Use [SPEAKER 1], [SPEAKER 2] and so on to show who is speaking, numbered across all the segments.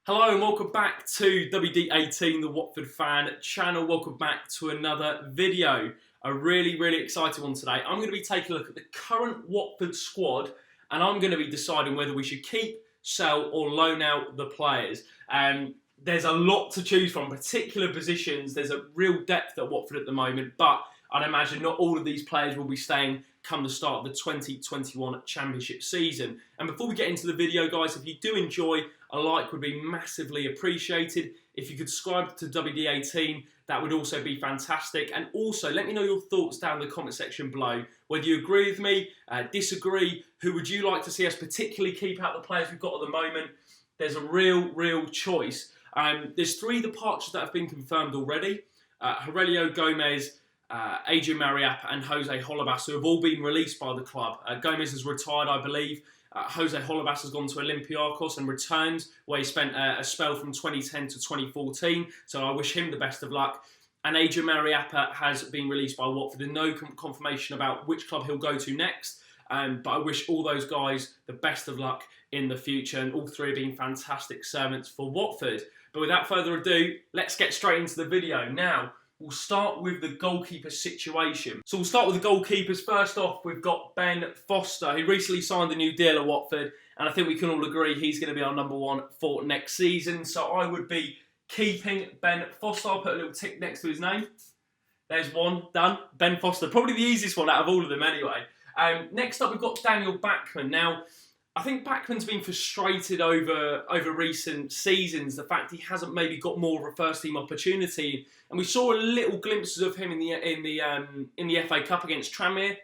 [SPEAKER 1] Hello and welcome back to WD18, the Watford fan channel. Welcome back to another video. A really exciting one today. I'm going to be taking a look at the current Watford squad and I'm going to be deciding whether we should keep, sell or loan out the players. There's a lot to choose from, particular positions. There's a real depth at Watford at the moment, but I'd imagine not all of these players will be staying come the start of the 2021 Championship season. And before we get into the video, guys, if you do enjoy, a like would be massively appreciated. If you could subscribe to WD18, that would also be fantastic. And also, let me know your thoughts down in the comment section below. Whether you agree with me, disagree, who would you like to see us particularly keep out the players we've got at the moment? There's a real choice. There's three departures that have been confirmed already. Aurelio Gomez, Adrian Mariappa and Jose Holebas, who have all been released by the club. Gomez has retired, I believe. Jose Holebas has gone to Olympiacos and returned, where he spent a spell from 2010 to 2014. So I wish him the best of luck. And Adrian Mariappa has been released by Watford. There's no confirmation about which club he'll go to next. But I wish all those guys the best of luck in the future. And all three have been fantastic servants for Watford. But without further ado, let's get straight into the video. Now, we'll start with the goalkeeper situation. So we'll start with the goalkeepers. First off, we've got Ben Foster, who recently signed a new deal at Watford. And I think we can all agree he's going to be our number one for next season. So I would be keeping Ben Foster. I'll put a little tick next to his name. There's one, done. Ben Foster, probably the easiest one out of all of them anyway. Next up, we've got Daniel Bachmann. Now, I think Bachmann's been frustrated over recent seasons. The fact he hasn't maybe got more of a first team opportunity, and we saw a little glimpses of him in the FA Cup against Tranmere,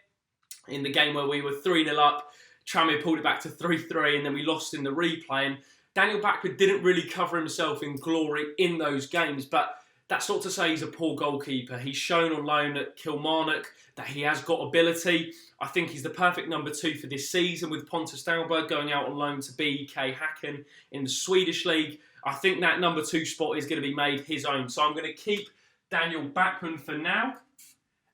[SPEAKER 1] in the game where we were 3-0 up. Tranmere pulled it back to 3-3, and then we lost in the replay. And Daniel Bachmann didn't really cover himself in glory in those games, but that's not to say he's a poor goalkeeper. He's shown on loan at Kilmarnock that he has got ability. I think he's the perfect number two for this season, with Pontus Dahlberg going out on loan to BK Häcken in the Swedish League. I think that number two spot is going to be made his own. So I'm going to keep Daniel Bachmann for now.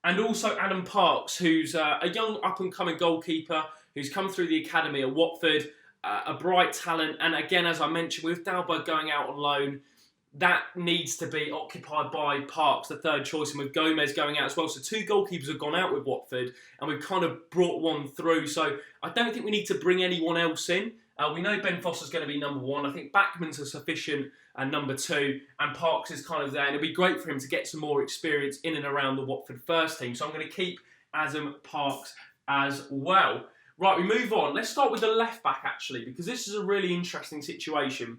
[SPEAKER 1] And also Adam Parks, who's a young up-and-coming goalkeeper who's come through the academy at Watford, a bright talent. And again, as I mentioned, with Dahlberg going out on loan, that needs to be occupied by Parks, the third choice, and with Gomez going out as well. So two goalkeepers have gone out with Watford, and we've kind of brought one through. So I don't think we need to bring anyone else in. We know Ben Foster's going to be number one. I think Bachmann's a sufficient number two, and Parks is kind of there. And it'd be great for him to get some more experience in and around the Watford first team. So I'm going to keep Adam Parks as well. Right, we move on. Let's start with the left back, actually, because this is a really interesting situation.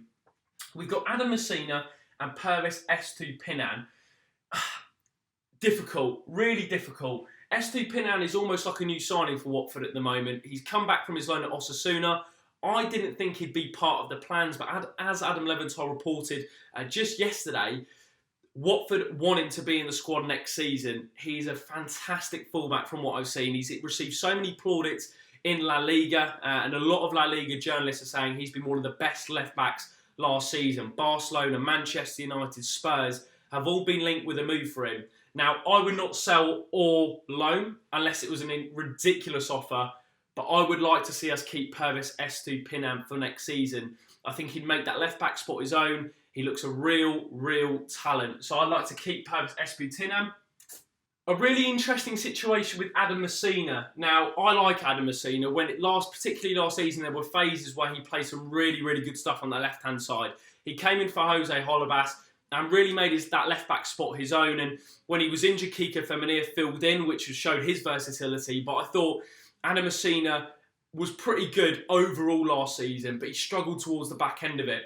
[SPEAKER 1] We've got Adam Messina and Pervis Estupiñán. Difficult, really difficult. Estupiñán is almost like a new signing for Watford at the moment. He's come back from his loan at Osasuna. I didn't think he'd be part of the plans, but as Adam Leventhal reported just yesterday, Watford want him to be in the squad next season. He's a fantastic fullback from what I've seen. He's received so many plaudits in La Liga, and a lot of La Liga journalists are saying he's been one of the best left-backs last season. Barcelona, Manchester United, Spurs have all been linked with a move for him. Now, I would not sell or loan unless it was a ridiculous offer, but I would like to see us keep Pervis Estupiñán for next season. I think he'd make that left-back spot his own. He looks a real talent. So I'd like to keep Pervis Estupiñán. A really interesting situation with Adam Messina. Now, I like Adam Messina. Particularly last season, there were phases where he played some really good stuff on the left-hand side. He came in for Jose Holebas and really made that left-back spot his own. And when he was injured, Kiko Femenia filled in, which showed his versatility. But I thought Adam Messina was pretty good overall last season, but he struggled towards the back end of it.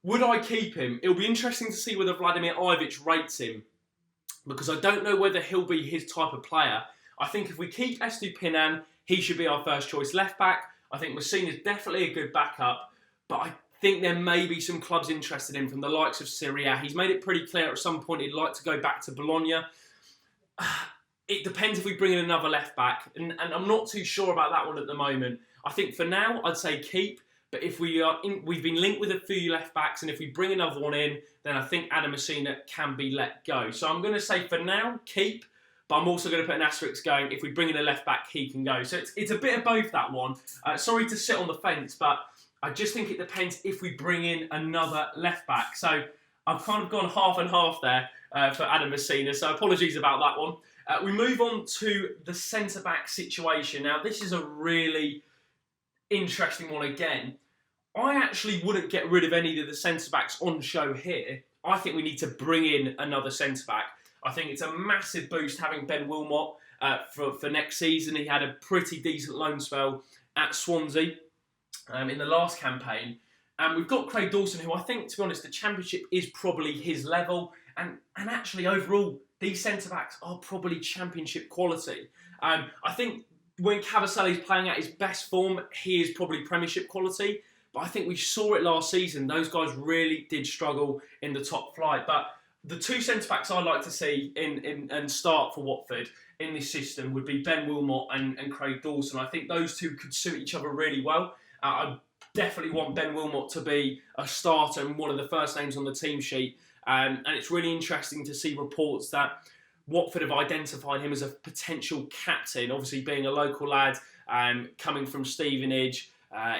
[SPEAKER 1] Would I keep him? It'll be interesting to see whether Vladimir Ivic rates him, because I don't know whether he'll be his type of player. I think if we keep Estupiñán, he should be our first choice left back. I think Messina's definitely a good backup, but I think there may be some clubs interested in him from the likes of Serie A. He's made it pretty clear at some point he'd like to go back to Bologna. It depends if we bring in another left back, and I'm not too sure about that one at the moment. I think for now, I'd say keep. But if we've been linked with a few left backs, and if we bring another one in, then I think Adam Messina can be let go. So I'm going to say for now, keep. But I'm also going to put an asterisk going, if we bring in a left back, he can go. So it's a bit of both, that one. Sorry to sit on the fence, but I just think it depends if we bring in another left back. So I've kind of gone half and half there for Adam Messina, so apologies about that one. We move on to the centre-back situation. Now, this is a really interesting one again. I actually wouldn't get rid of any of the centre-backs on show here. I think we need to bring in another centre-back. I think it's a massive boost having Ben Wilmot for next season. He had a pretty decent loan spell at Swansea in the last campaign. And we've got Craig Dawson, who I think, to be honest, the Championship is probably his level. And actually, overall, these centre-backs are probably Championship quality. I think when Cavaselli is playing at his best form, he is probably Premiership quality. But I think we saw it last season. Those guys really did struggle in the top flight. But the two centre-backs I'd like to see and start for Watford in this system would be Ben Wilmot and Craig Dawson. I think those two could suit each other really well. I definitely want Ben Wilmot to be a starter and one of the first names on the team sheet. And it's really interesting to see reports that Watford have identified him as a potential captain. Obviously, being a local lad, coming from Stevenage,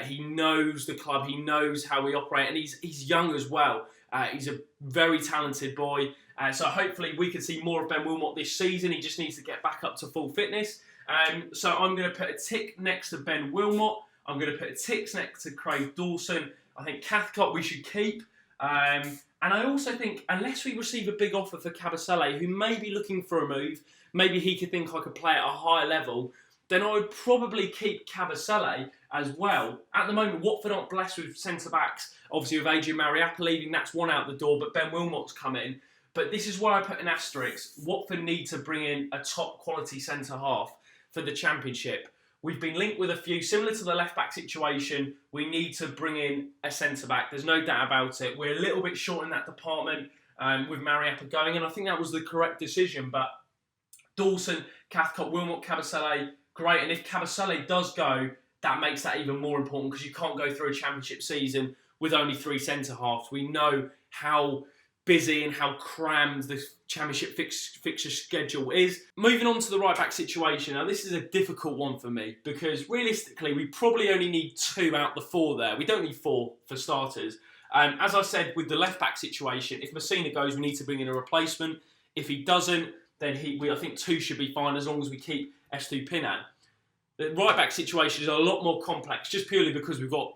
[SPEAKER 1] he knows the club, he knows how we operate, and he's young as well. He's a very talented boy. So hopefully we can see more of Ben Wilmot this season. He just needs to get back up to full fitness. So I'm going to put a tick next to Ben Wilmot. I'm going to put a tick next to Craig Dawson. I think Cathcart we should keep. And I also think, unless we receive a big offer for Cavaselli, who may be looking for a move, maybe he could think I could play at a higher level, then I would probably keep Cavaselli as well. At the moment, Watford aren't blessed with centre-backs. Obviously, with Adrian Mariappa leaving, that's one out the door, but Ben Wilmot's come in. But this is where I put an asterisk. Watford need to bring in a top-quality centre-half for the Championship. We've been linked with a few, similar to the left-back situation. We need to bring in a centre-back. There's no doubt about it. We're a little bit short in that department with Mariappa going, and I think that was the correct decision. But Dawson, Cathcart, Wilmot, Cavaselli, great. And if Cavaselli does go, that makes that even more important because you can't go through a Championship season with only 3 centre-halves. We know how busy and how crammed the Championship fixture schedule is. Moving on to the right-back situation. Now, this is a difficult one for me because realistically, we probably only need 2 out the 4 there. We don't need 4 for starters. As I said, with the left-back situation, if Messina goes, we need to bring in a replacement. If he doesn't, then I think 2 should be fine as long as we keep Estupinan. The right-back situation is a lot more complex just purely because we've got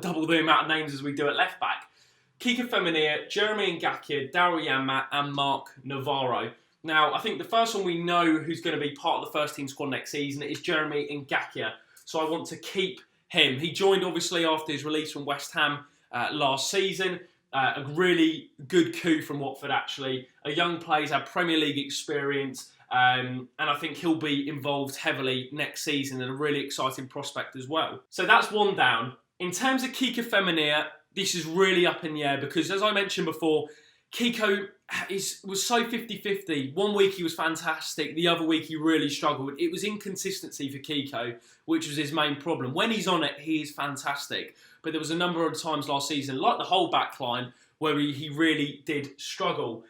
[SPEAKER 1] double the amount of names as we do at left-back. Kika Femenia, Jeremy Ngakia, Daryl Yanmat and Mark Navarro. Now, I think the first one we know who's going to be part of the first team squad next season is Jeremy Ngakia. So I want to keep him. He joined, obviously, after his release from West Ham last season. A really good coup from Watford, actually. A young player, he's had Premier League experience. And I think he'll be involved heavily next season and a really exciting prospect as well. So that's one down. In terms of Kika Femenia, this is really up in the air because, as I mentioned before, Kiko was so 50-50. One week he was fantastic, the other week he really struggled. It was inconsistency for Kiko, which was his main problem. When he's on it, he is fantastic. But there was a number of times last season, like the whole back line, where he really did struggle.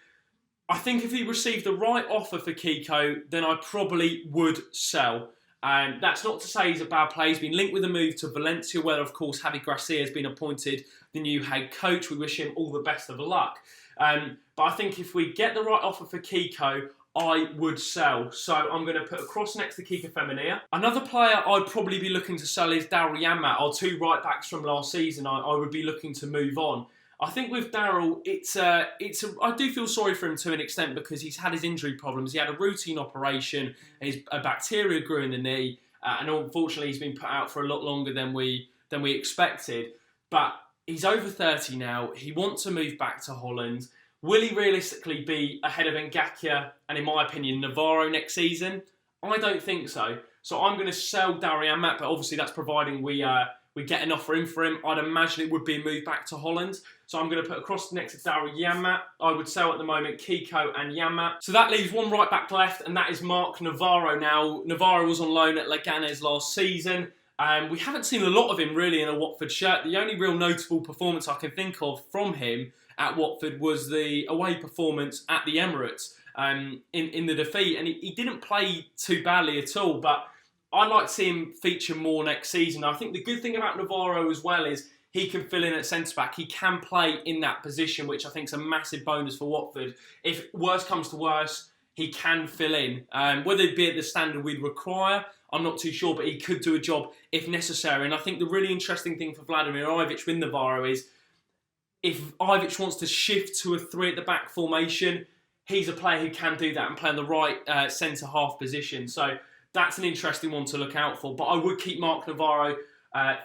[SPEAKER 1] I think if he received the right offer for Kiko, then I probably would sell. That's not to say he's a bad player. He's been linked with a move to Valencia, where, of course, Javi Gracia has been appointed the new head coach. We wish him all the best of luck. But I think if we get the right offer for Kiko, I would sell. So I'm going to put a cross next to Kika Femenia. Another player I'd probably be looking to sell is Daryl Yanmat, our 2 right-backs from last season. I would be looking to move on. I think with Daryl, I do feel sorry for him to an extent because he's had his injury problems. He had a routine operation, a bacteria grew in the knee, and unfortunately he's been put out for a lot longer than we expected. But he's over 30 now. He wants to move back to Holland. Will he realistically be ahead of Ngakia and, in my opinion, Navarro next season? I don't think so. So I'm going to sell Daryl Yanmat, but obviously that's providing we get an offer in for him. I'd imagine it would be a move back to Holland. So I'm going to put a cross next to Daryl Yanmat. I would sell at the moment Kiko and Yanmat. So that leaves one right back left, and that is Mark Navarro. Now, Navarro was on loan at Leganés last season. We haven't seen a lot of him really in a Watford shirt. The only real notable performance I can think of from him at Watford was the away performance at the Emirates in the defeat. And he didn't play too badly at all, but I'd like to see him feature more next season. I think the good thing about Navarro as well is he can fill in at centre-back. He can play in that position, which I think is a massive bonus for Watford. If worse comes to worse, he can fill in. Whether it be at the standard we'd require, I'm not too sure, but he could do a job if necessary. And I think the really interesting thing for Vladimir Ivic with Navarro is if Ivic wants to shift to a 3 at the back formation, he's a player who can do that and play in the right centre-half position. So that's an interesting one to look out for. But I would keep Mark Navarro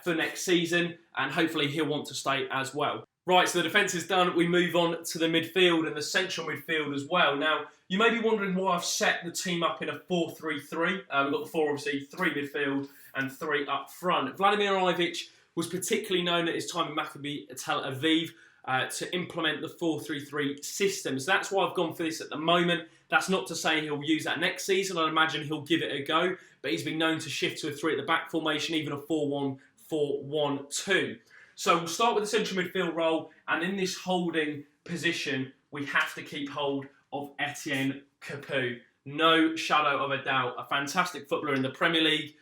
[SPEAKER 1] for next season, and hopefully he'll want to stay as well. Right, so the defence is done. We move on to the midfield and the central midfield as well. Now, you may be wondering why I've set the team up in a 4-3-3. We've got the 4, obviously, 3 midfield and 3 up front. Vladimir Ivic was particularly known at his time in Maccabi Tel Aviv to implement the 4-3-3 system. So that's why I've gone for this at the moment. That's not to say he'll use that next season. I'd imagine he'll give it a go. But he's been known to shift to a 3 at the back formation, even a 4-1-4-1-2. So we'll start with the central midfield role, and in this holding position, we have to keep hold of Etienne Capoue. No shadow of a doubt. A fantastic footballer in the Premier League.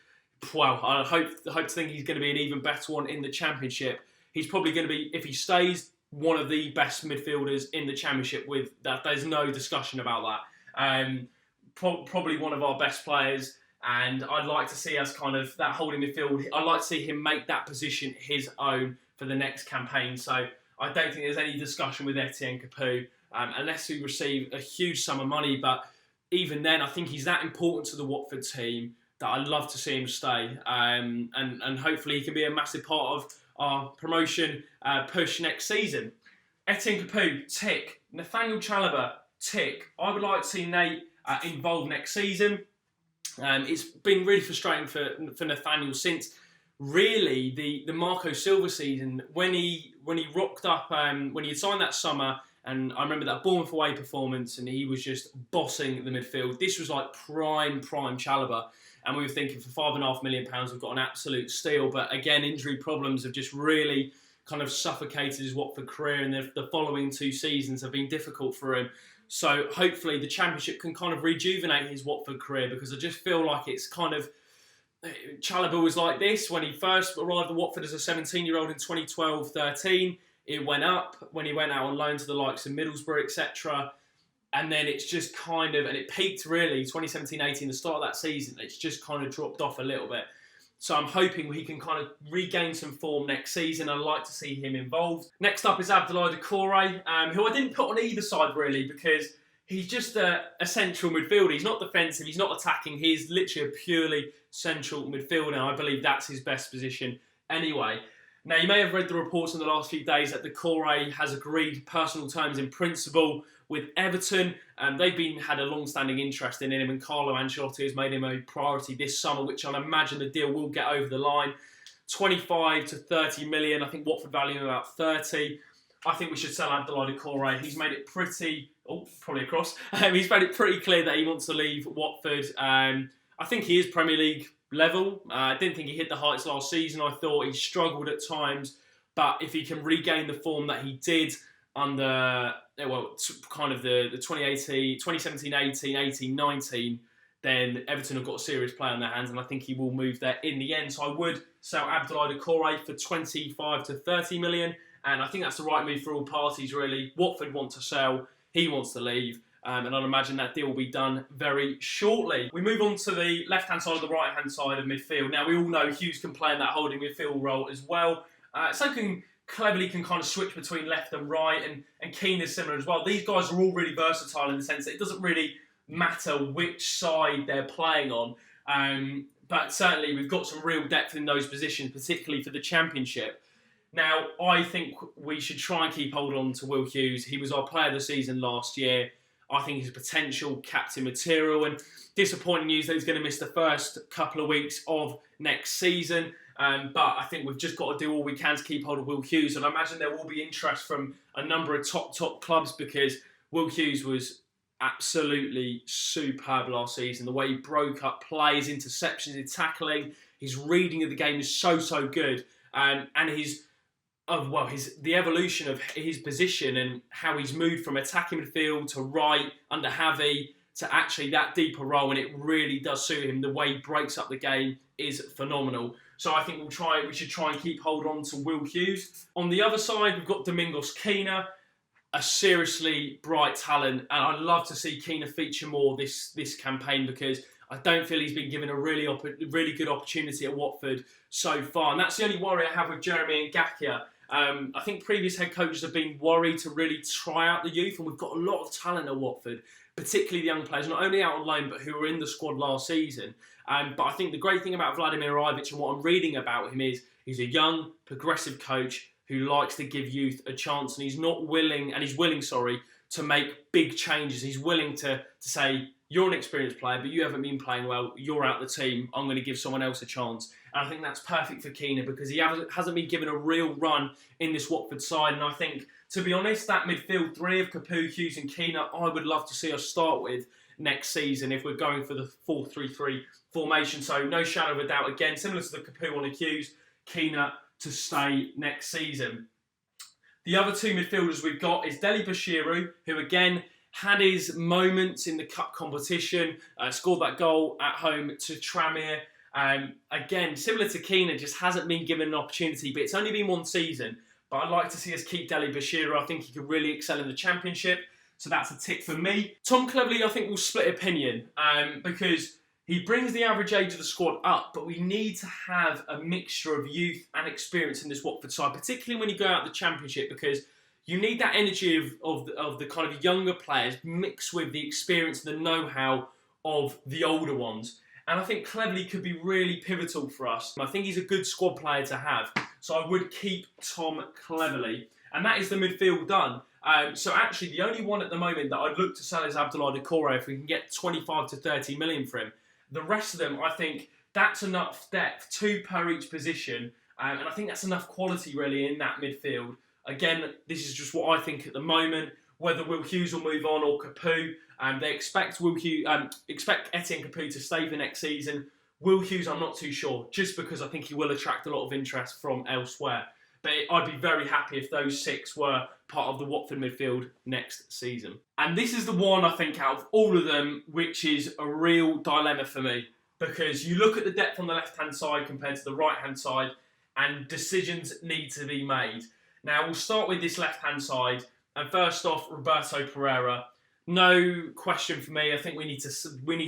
[SPEAKER 1] Well, I hope to think he's going to be an even better one in the Championship. He's probably going to be, if he stays, one of the best midfielders in the Championship. With that, there's no discussion about that. Probably one of our best players. And I'd like to see us kind of, that holding midfield, I'd like to see him make that position his own for the next campaign. So I don't think there's any discussion with Etienne Capoue, unless we receive a huge sum of money. But even then, I think he's that important to the Watford team that I'd love to see him stay. And hopefully he can be a massive part of our promotion push next season. Etienne Capoue, tick. Nathaniel Chalobah, tick. I would like to see Nate involved next season. It's been really frustrating for Nathaniel since really the Marco Silva season when he rocked up when he had signed that summer, and I remember that Bournemouth away performance and he was just bossing the midfield. This was like prime Chalobah, and we were thinking for £5.5 million we've got an absolute steal. But again, injury problems have just really kind of suffocated his Watford career, and the following 2 seasons have been difficult for him. So hopefully the Championship can kind of rejuvenate his Watford career, because I just feel like it's kind of... Chalobah was like this when he first arrived at Watford as a 17-year-old in 2012-13. It went up when he went out on loan to the likes of Middlesbrough, etc. And then it's just kind of... And it peaked really 2017-18, the start of that season. It's just kind of dropped off a little bit. So I'm hoping he can kind of regain some form next season. I'd like to see him involved. Next up is Abdoulaye Doucouré, who I didn't put on either side really, because he's just a central midfielder. He's not defensive, he's not attacking. He's literally a purely central midfielder. I believe that's his best position anyway. Now, you may have read the reports in the last few days that Doucouré has agreed personal terms in principle with Everton. They've had a long-standing interest in him, and Carlo Ancelotti has made him a priority this summer, which I'll imagine the deal will get over the line. 25 to 30 million. I think Watford value him about 30. I think we should sell Abdoulaye Doucouré. He's made it pretty... Oh, probably across. He's made it pretty clear that he wants to leave Watford. I think he is Premier League level. I didn't think he hit the heights last season. I thought he struggled at times. But if he can regain the form that he did under, kind of the 2017-18, 18-19, then Everton have got a serious play on their hands, and I think he will move there in the end. So I would sell Abdoulaye Doucouré for 25 to 30 million, and I think that's the right move for all parties, really. Watford want to sell, he wants to leave, and I'd imagine that deal will be done very shortly. We move on to the left-hand side of the right-hand side of midfield. Now, we all know Hughes can play in that holding midfield role as well. So cleverly can kind of switch between left and right, and Keane is similar as well. These guys are all really versatile in the sense that it doesn't really matter which side they're playing on. But certainly we've got some real depth in those positions, particularly for the Championship. Now, I think we should try and keep hold on to Will Hughes. He was our player of the season last year. I think he's potential captain material, and disappointing news that he's going to miss the first couple of weeks of next season. But I think we've just got to do all we can to keep hold of Will Hughes. And I imagine there will be interest from a number of top clubs, because Will Hughes was absolutely superb last season. The way he broke up plays, interceptions, his tackling, his reading of the game is so good. And the evolution of his position and how he's moved from attacking midfield to right under Javi to actually that deeper role, and it really does suit him. The way he breaks up the game is phenomenal. So I think we should try and keep hold on to Will Hughes. On the other side, we've got Domingos Quina, a seriously bright talent, and I'd love to see Quina feature more this campaign because I don't feel he's been given a really good opportunity at Watford so far. And that's the only worry I have with Jeremy Ngakia. I think previous head coaches have been worried to really try out the youth, and we've got a lot of talent at Watford, particularly the young players, not only out on loan, but who were in the squad last season. But I think the great thing about Vladimir Ivic and what I'm reading about him is he's a young, progressive coach who likes to give youth a chance, and he's willing to make big changes. He's willing to say, you're an experienced player, but you haven't been playing well, you're out the team, I'm going to give someone else a chance. And I think that's perfect for Quina because he hasn't been given a real run in this Watford side. And I think, to be honest, that midfield three of Capoue, Hughes and Quina, I would love to see us start with next season if we're going for the 4-3-3 formation. So no shadow of a doubt, again, similar to the Capoue on the Hughes, Quina to stay next season. The other two midfielders we've got is Deli Bashiru, who again had his moments in the cup competition, scored that goal at home to Tranmere. Again, similar to Quina, just hasn't been given an opportunity, but it's only been one season. But I'd like to see us keep Deli Bashiru. I think he could really excel in the Championship, so that's a tick for me. Tom Cleverley, I think, will split opinion because he brings the average age of the squad up, but we need to have a mixture of youth and experience in this Watford side, particularly when you go out the Championship, because you need that energy of the kind of younger players mixed with the experience and the know-how of the older ones. And I think Cleverley could be really pivotal for us. I think he's a good squad player to have. So I would keep Tom Cleverley. And that is the midfield done. So actually, the only one at the moment that I'd look to sell is Abdoulaye Doucouré if we can get 25 to 30 million for him. The rest of them, I think that's enough depth, 2 per each position. And I think that's enough quality, really, in that midfield. Again, this is just what I think at the moment. Whether Will Hughes will move on or Capoue, they expect Etienne Capoue to stay for next season. Will Hughes, I'm not too sure, just because I think he will attract a lot of interest from elsewhere. But I'd be very happy if those 6 were part of the Watford midfield next season. And this is the one, I think, out of all of them, which is a real dilemma for me. Because you look at the depth on the left-hand side compared to the right-hand side, and decisions need to be made. Now, we'll start with this left-hand side. And first off, Roberto Pereira. No question for me. I think we need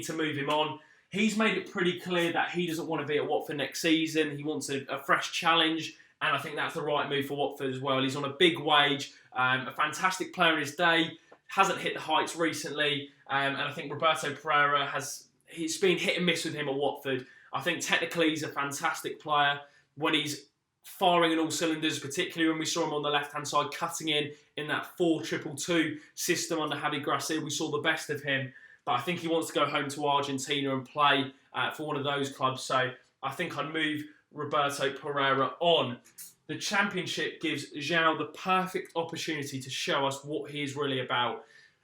[SPEAKER 1] to move him on. He's made it pretty clear that he doesn't want to be at Watford next season. He wants a fresh challenge. And I think that's the right move for Watford as well. He's on a big wage, a fantastic player in his day, hasn't hit the heights recently. And I think Roberto Pereira it's been hit and miss with him at Watford. I think technically he's a fantastic player. When he's firing on all cylinders, particularly when we saw him on the left-hand side, cutting in that 4-2-2 system under Javi Gracia, we saw the best of him. But I think he wants to go home to Argentina and play for one of those clubs. So I think I'd move Roberto Pereira on. The Championship gives João the perfect opportunity to show us what he is really about.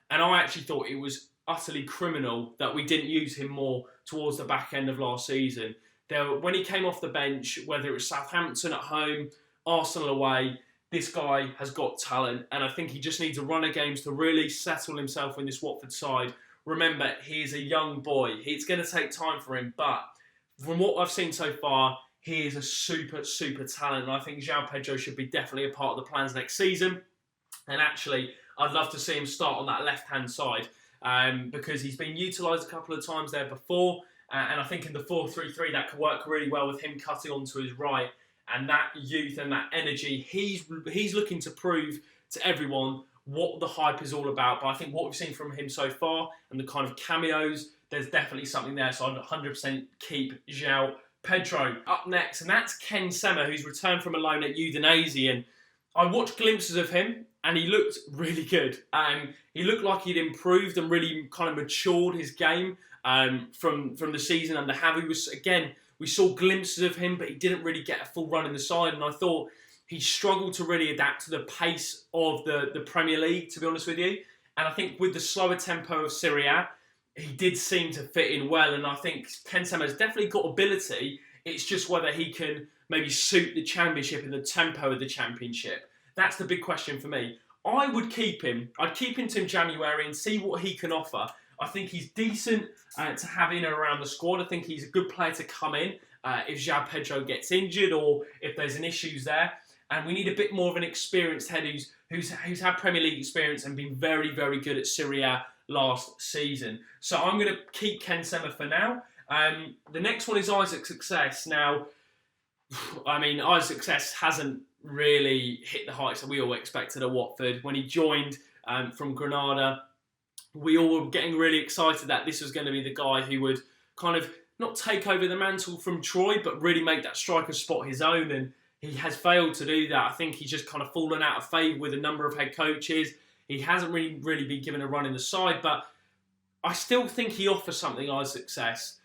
[SPEAKER 1] And I actually thought it was utterly criminal that we didn't use him more towards the back end of last season. When he came off the bench, whether it was Southampton at home, Arsenal away, this guy has got talent. And I think he just needs a run of games to really settle himself in this Watford side. Remember, he is a young boy. It's going to take time for him. But from what I've seen so far, he is a super, super talent. And I think João Pedro should be definitely a part of the plans next season. And actually, I'd love to see him start on that left-hand side because he's been utilised a couple of times there before. And I think in the 4-3-3, that could work really well with him cutting onto his right. And that youth and that energy, he's looking to prove to everyone what the hype is all about. But I think what we've seen from him so far and the kind of cameos, there's definitely something there. So I'd 100% keep João Pedro. Up next, and that's Ken Sema, who's returned from a loan at Udinese. And I watched glimpses of him, and he looked really good. He looked like he'd improved and really kind of matured his game from the season under Javi. We saw glimpses of him, but he didn't really get a full run in the side. And I thought he struggled to really adapt to the pace of the Premier League, to be honest with you. And I think with the slower tempo of Serie A, he did seem to fit in well. And I think Ken Sema has definitely got ability. It's just whether he can maybe suit the Championship and the tempo of the Championship. That's the big question for me. I would keep him. I'd keep him till January and see what he can offer. I think he's decent to have in and around the squad. I think he's a good player to come in if João Pedro gets injured or if there's an issues there. And we need a bit more of an experienced head who's had Premier League experience and been very, very good at Serie A last season. So I'm going to keep Ken Sema for now. The next one is Isaac Success. Now, I mean, Isaac Success hasn't really hit the heights that we all expected at Watford. When he joined from Granada, we all were getting really excited that this was going to be the guy who would kind of not take over the mantle from Troy, but really make that striker spot his own. And he has failed to do that. I think he's just kind of fallen out of favour with a number of head coaches. He hasn't really been given a run in the side, but I still think he offers something as Success.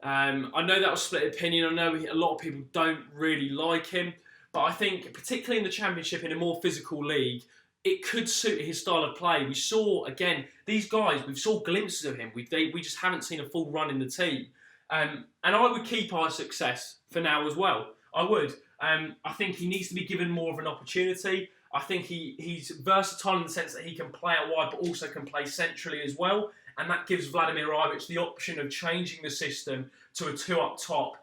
[SPEAKER 1] I know that was split opinion. I know a lot of people don't really like him, but I think particularly in the Championship, in a more physical league, it could suit his style of play. We saw, again, these guys, we saw glimpses of him. We just haven't seen a full run in the team. And I would keep our Success for now as well. I would. I think he needs to be given more of an opportunity. I think he's versatile in the sense that he can play out wide, but also can play centrally as well. And that gives Vladimir Ivic the option of changing the system to a two up top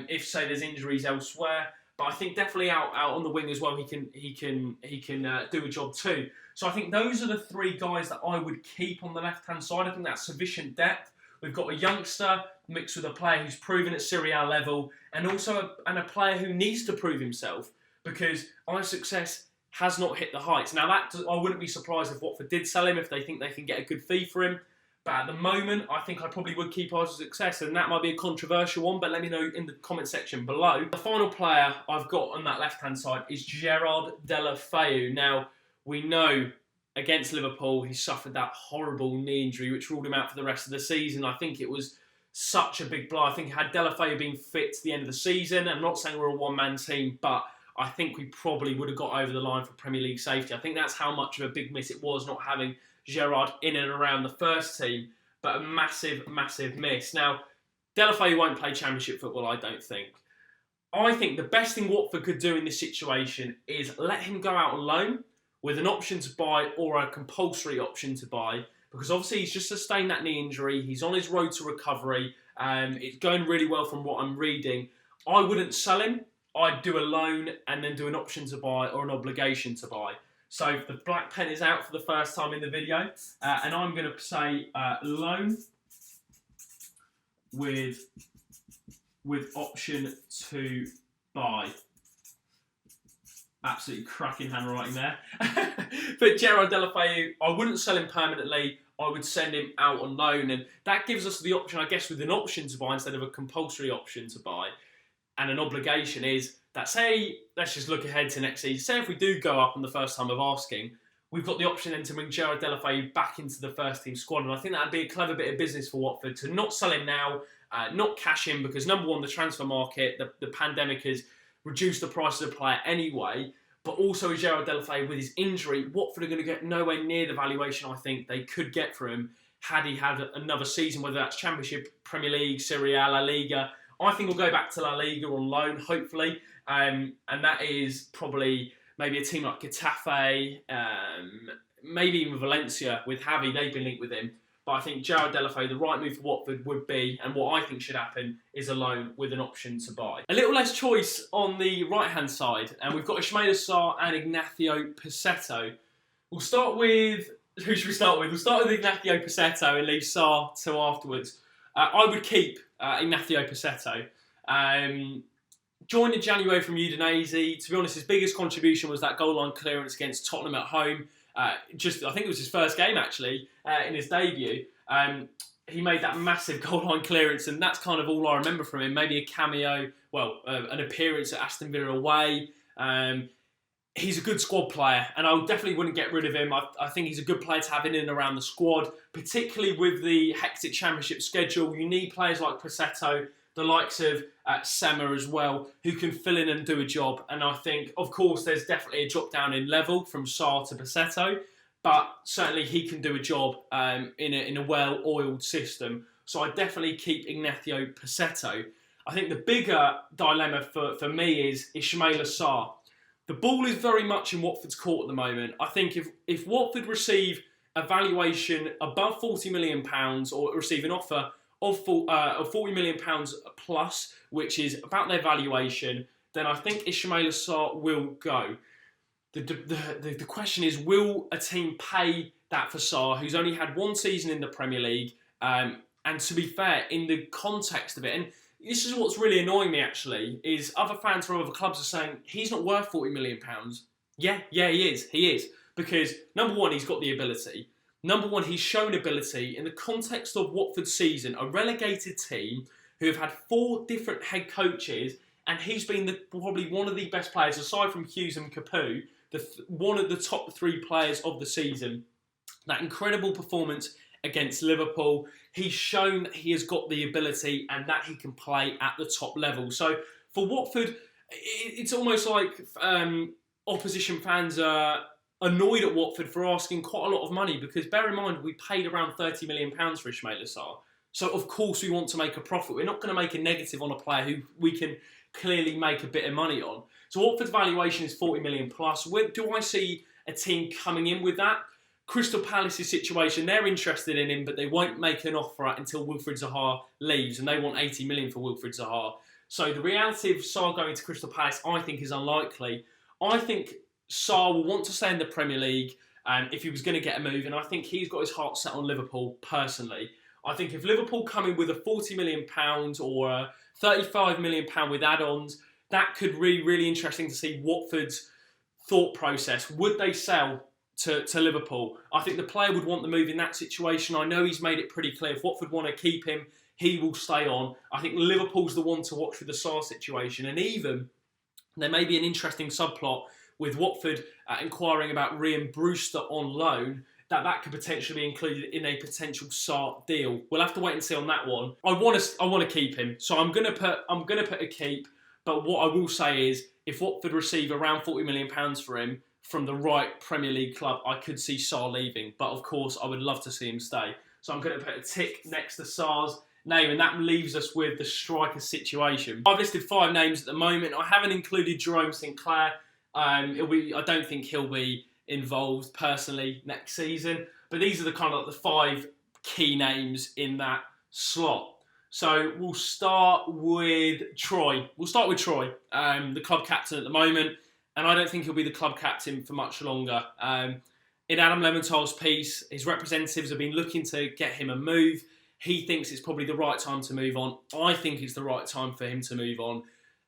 [SPEAKER 1] if, say, there's injuries elsewhere. But I think definitely out on the wing as well, he can do a job too. So I think those are the three guys that I would keep on the left-hand side. I think that's sufficient depth. We've got a youngster mixed with a player who's proven at Serie A level, and also a player who needs to prove himself, because our Success has not hit the heights. Now, I wouldn't be surprised if Watford did sell him if they think they can get a good fee for him. But at the moment, I think I probably would keep our Success, and that might be a controversial one, but let me know in the comment section below. The final player I've got on that left-hand side is Gerard Deulofeu. Now, we know against Liverpool, he suffered that horrible knee injury, which ruled him out for the rest of the season. I think it was such a big blow. I think had Deulofeu been fit to the end of the season, I'm not saying we're a one-man team, but I think we probably would have got over the line for Premier League safety. I think that's how much of a big miss it was not having Gerard in and around the first team, but a massive, massive miss. Now, Deulofeu won't play Championship football, I don't think. I think the best thing Watford could do in this situation is let him go out on loan with an option to buy or a compulsory option to buy, because obviously he's just sustained that knee injury. He's on his road to recovery. It's going really well from what I'm reading. I wouldn't sell him. I'd do a loan and then do an option to buy or an obligation to buy. So the black pen is out for the first time in the video, and I'm going to say loan with option to buy. Absolutely cracking handwriting there. But Gerard Deulofeu, I wouldn't sell him permanently. I would send him out on loan, and that gives us the option, I guess, with an option to buy instead of a compulsory option to buy. And an obligation is that, say, let's just look ahead to next season. Say if we do go up on the first time of asking, we've got the option then to bring Gerard Deulofeu back into the first team squad. And I think that would be a clever bit of business for Watford to not sell him now, not cash him, because number one, the transfer market, the pandemic has reduced the price of the player anyway. But also with Gerard Deulofeu, with his injury, Watford are going to get nowhere near the valuation I think they could get for him had he had another season, whether that's Championship, Premier League, Serie A, La Liga. I think we'll go back to La Liga on loan, hopefully. And that is probably maybe a team like Getafe, maybe even Valencia with Javi. They've been linked with him. But I think Gerard Deulofeu, the right move for Watford would be, and what I think should happen, is a loan with an option to buy. A little less choice on the right-hand side, and we've got Ismaila Sarr and Ignacio Pichetto. We'll start with... Who should we start with? We'll start with Ignacio Pichetto and leave Sarr till afterwards. I would keep Ignacio Pichetto. Joined in January from Udinese. To be honest, his biggest contribution was that goal line clearance against Tottenham at home. I think it was his first game, actually, in his debut. He made that massive goal line clearance, and that's kind of all I remember from him. Maybe a cameo, an appearance at Aston Villa away. He's a good squad player, and I definitely wouldn't get rid of him. I think he's a good player to have in and around the squad, particularly with the hectic Championship schedule. You need players like Pichetto, the likes of Sema as well, who can fill in and do a job. And I think, of course, there's definitely a drop down in level from Sarr to Pichetto, but certainly he can do a job in a well-oiled system. So I definitely keep Ignacio Pichetto. I think the bigger dilemma for me is Ismaila Sarr. The ball is very much in Watford's court at the moment. I think if Watford receive a valuation above £40 million or receive an offer of £40 million plus, which is about their valuation, then I think Ismaila Sarr will go. The question is, will a team pay that for Sarr, who's only had one season in the Premier League? And to be fair, in the context of it, and this is what's really annoying me actually, is other fans from other clubs are saying he's not worth £40 million. Yeah, he is. He is. Because, number one, he's got the ability. Number one, he's shown ability in the context of Watford's season, a relegated team who have had 4 different head coaches, and he's been probably one of the best players, aside from Hughes and Capoue, one of the top 3 players of the season. That incredible performance against Liverpool, he's shown that he has got the ability and that he can play at the top level. So for Watford, it's almost like opposition fans are annoyed at Watford for asking quite a lot of money, because bear in mind, we paid around £30 million for Ismaila Sarr. So of course we want to make a profit. We're not going to make a negative on a player who we can clearly make a bit of money on. So Watford's valuation is 40 million plus. Do I see a team coming in with that? Crystal Palace's situation, they're interested in him, but they won't make an offer until Wilfried Zaha leaves, and they want 80 million for Wilfried Zaha. So the reality of Sarr going to Crystal Palace, I think, is unlikely. I think Sarr will want to stay in the Premier League if he was going to get a move, and I think he's got his heart set on Liverpool personally. I think if Liverpool come in with a £40 million or a £35 million with add-ons, that could be really interesting to see Watford's thought process. Would they sell to Liverpool? I think the player would want the move in that situation. I know he's made it pretty clear. If Watford want to keep him, he will stay on. I think Liverpool's the one to watch with the Sarr situation. And even there may be an interesting subplot with Watford inquiring about Ryan Brewster on loan, that could potentially be included in a potential Sarr deal. We'll have to wait and see on that one. I want to keep him, so I'm gonna put a keep. But what I will say is, if Watford receive around £40 million for him from the right Premier League club, I could see Sarr leaving. But of course, I would love to see him stay. So I'm going to put a tick next to Sarr's name, and that leaves us with the striker situation. I've listed 5 names at the moment. I haven't included Jerome Sinclair. I don't think he'll be involved personally next season. But these are the kind of the 5 key names in that slot. So we'll start with Troy. The club captain at the moment, and I don't think he'll be the club captain for much longer. In Adam Leventhaal's piece, his representatives have been looking to get him a move. He thinks it's probably the right time to move on. I think it's the right time for him to move on.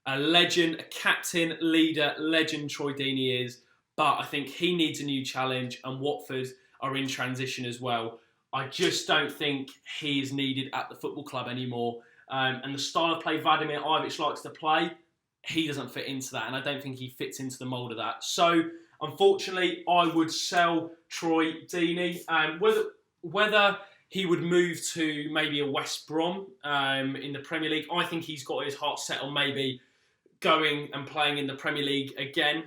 [SPEAKER 1] A legend, a captain, leader, legend Troy Deeney is, but I think he needs a new challenge, and Watford are in transition as well. I just don't think he is needed at the football club anymore. And the style of play Vladimir Ivic likes to play, he doesn't fit into that, and I don't think he fits into the mould of that. So, unfortunately, I would sell Troy Deeney. Whether he would move to maybe a West Brom in the Premier League, I think he's got his heart set on maybe going and playing in the Premier League again.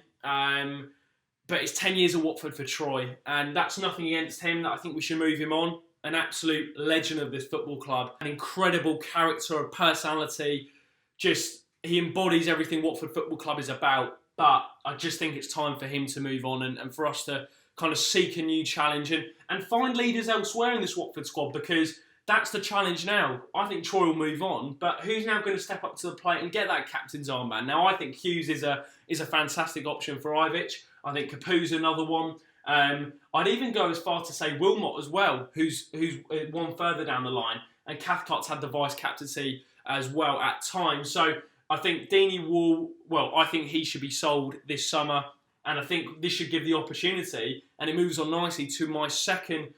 [SPEAKER 1] But it's 10 years of Watford for Troy, and that's nothing against him. That I think we should move him on. An absolute legend of this football club, an incredible character, a personality. He embodies everything Watford Football Club is about. But I just think it's time for him to move on and for us to kind of seek a new challenge and find leaders elsewhere in this Watford squad, because that's the challenge now. I think Troy will move on, but who's now going to step up to the plate and get that captain's armband? Now, I think Hughes is a fantastic option for Ivic. I think Capue's another one. I'd even go as far to say Wilmot as well, who's one further down the line. And Cathcart's had the vice-captaincy as well at times. So I think Deeney I think he should be sold this summer. And I think this should give the opportunity. And it moves on nicely to my second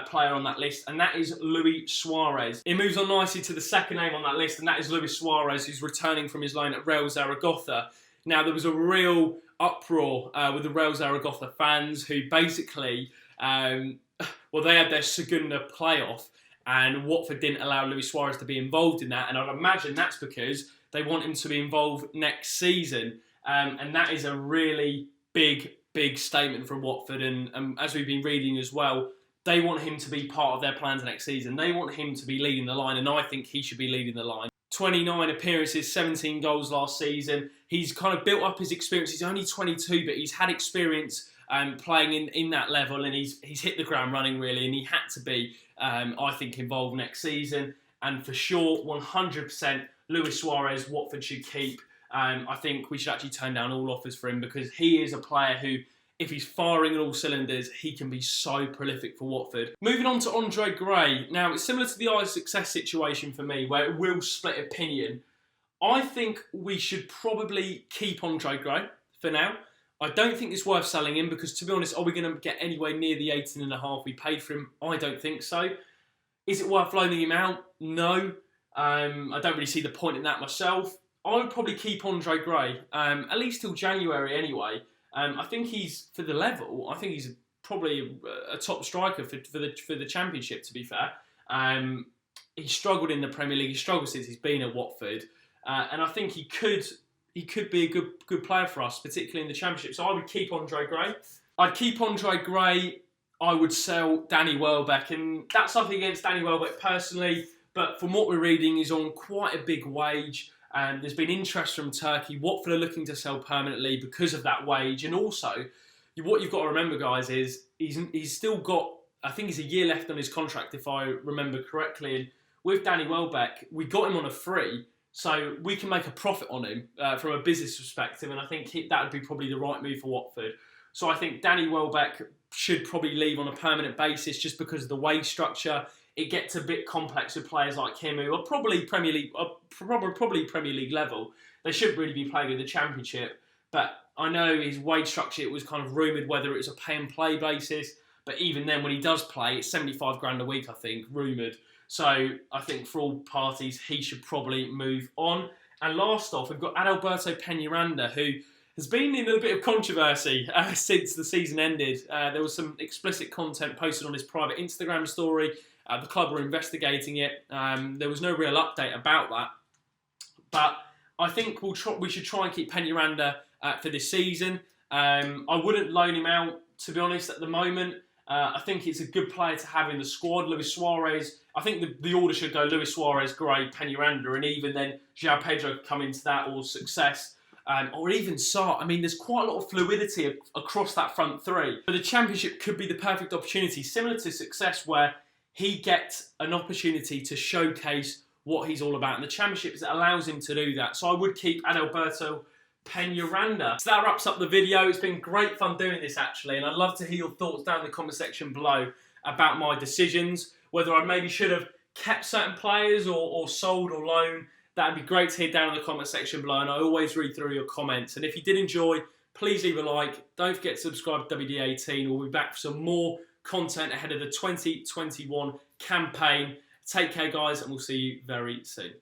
[SPEAKER 1] player on that list, and that is Luis Suarez. It moves on nicely to the second name on that list, and that is Luis Suarez, who's returning from his loan at Real Zaragoza. Now, there was a real uproar with the Real Zaragoza fans who basically, they had their Segunda playoff, and Watford didn't allow Luis Suarez to be involved in that, and I'd imagine that's because they want him to be involved next season, and that is a really big statement from Watford, and as we've been reading as well, they want him to be part of their plans next season. They want him to be leading the line, and I think he should be leading the line. 29 appearances, 17 goals last season. He's kind of built up his experience. He's only 22, but he's had experience playing in that level, and he's hit the ground running, really, and he had to be, I think, involved next season. And for sure, 100%, Luis Suarez, Watford should keep. I think we should actually turn down all offers for him because he is a player who, if he's firing on all cylinders, he can be so prolific for Watford. Moving on to Andre Gray. Now, it's similar to the Ayers success situation for me, where it will split opinion. I think we should probably keep Andre Gray for now. I don't think it's worth selling him because, to be honest, are we going to get anywhere near the 18.5 we paid for him? I don't think so. Is it worth loaning him out? No. I don't really see the point in that myself. I would probably keep Andre Gray, at least till January anyway. I think he's, for the level, I think he's probably a top striker for the Championship, to be fair. He struggled in the Premier League. He struggled since he's been at Watford. And I think he could be a good player for us, particularly in the Championship. So I would keep Andre Gray. I'd keep Andre Gray. I would sell Danny Welbeck. And that's nothing against Danny Welbeck personally, but from what we're reading, he's on quite a big wage. There's been interest from Turkey. Watford are looking to sell permanently because of that wage. And also, what you've got to remember, guys, is he's still got, I think he's a year left on his contract, if I remember correctly. And with Danny Welbeck, we got him on a free, so we can make a profit on him from a business perspective. And I think that would be probably the right move for Watford. So I think Danny Welbeck should probably leave on a permanent basis just because of the wage structure. It gets a bit complex with players like him who are probably Premier League level. They shouldn't really be playing in the Championship. But I know his wage structure, it was kind of rumoured whether it was a pay and play basis. But even then, when he does play, it's 75 grand a week, I think, rumoured. So I think for all parties, he should probably move on. And last off, we've got Adalberto Peñaranda, who has been in a bit of controversy since the season ended. There was some explicit content posted on his private Instagram story. The club were investigating it. There was no real update about that. But I think we should try and keep Peñaranda for this season. I wouldn't loan him out, to be honest, at the moment. I think it's a good player to have in the squad. Luis Suarez, I think the order should go Luis Suarez, Gray, Peñaranda, and even then João Pedro could come into that, or Success. Or even Sarr. I mean, there's quite a lot of fluidity across that front three. But the Championship could be the perfect opportunity, similar to Success, where he gets an opportunity to showcase what he's all about. And the Championship allows him to do that. So I would keep Adalberto Peñaranda. So that wraps up the video. It's been great fun doing this, actually. And I'd love to hear your thoughts down in the comment section below about my decisions. Whether I maybe should have kept certain players or sold or loaned. That'd be great to hear down in the comment section below. And I always read through your comments. And if you did enjoy, please leave a like. Don't forget to subscribe to WD18. We'll be back for some more content ahead of the 2021 campaign. Take care, guys, and we'll see you very soon.